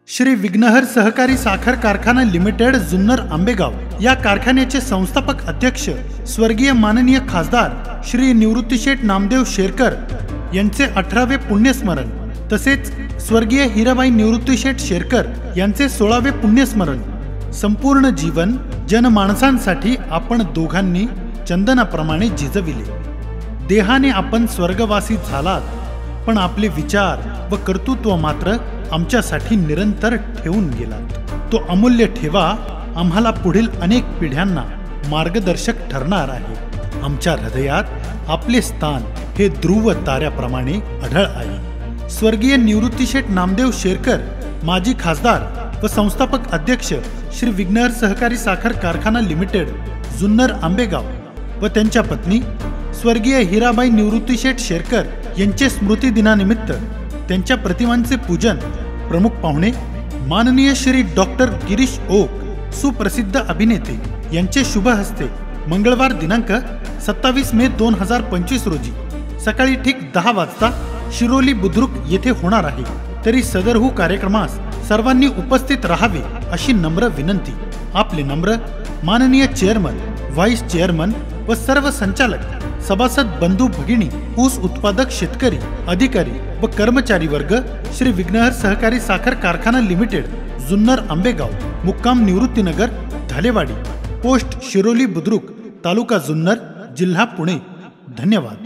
श्री विघ्नहर सहकारी साखर कारखाना लिमिटेड जुन्नर आंबेगाव या कारखान्याचे संस्थापक अध्यक्ष स्वर्गीय माननीय खासदार श्री निवृत्तीशेठ नामदेव शेरकर यांचे 18वे पुण्यस्मरण तसेच स्वर्गीय हिराबाई निवृत्तीशेठ शेरकर यांचे 16वे पुण्यस्मरण। संपूर्ण जीवन जनमानसांसाठी आपण दोघांनी चंदनाप्रमाणे झिजविले। देहाने आपण स्वर्गवासी झालात, पण आपले विचार व कर्तृत्व मात्र आमच्यासाठी निरंतर ठेवून गेलात। तो अमूल्य ठेवा आम्हाला पुढील अनेक पिढ्यांना मार्गदर्शक ठरणार आहे। आमच्या हृदयात आपले स्थान हे ध्रुव ताऱ्याप्रमाणे आढळ आहे। स्वर्गीय निवृत्तीशेठ नामदेव शेरकर माजी खासदार व संस्थापक अध्यक्ष श्री विघ्नहर सहकारी साखर कारखाना लिमिटेड जुन्नर आंबेगाव व त्यांच्या पत्नी स्वर्गीय हिराबाई निवृत्तीशेठ शेरकर यांचे स्मृती दिनानिमित्त त्यांच्या प्रतिमांचे पूजन प्रमुख पाहुणे माननीय श्री डॉक्टर गिरीश ओक सुप्रसिद्ध अभिनेते यांचे शुभ हस्ते मंगळवार दिनांक 27 मे 2025 रोजी सकाळी ठीक 10 वाजता शिरोली बुद्रुक येथे होणार आहे। तरी सदरहू कार्यक्रमास सर्वांनी उपस्थित राहावे अशी नम्र विनंती। आपले नम्र माननीय चेअरमन, व्हाईस चेअरमन व सर्व संचालक, सभासद बंधू भगिनी, ऊस उत्पादक शेतकरी, अधिकारी व कर्मचारी वर्ग, श्री विघ्नहर सहकारी साखर कारखाना लिमिटेड जुन्नर आंबेगाव, मुक्काम निवृत्तीनगर, धालेवाडी, पोस्ट शिरोली बुद्रुक, तालुका जुन्नर, जिल्हा पुणे। धन्यवाद।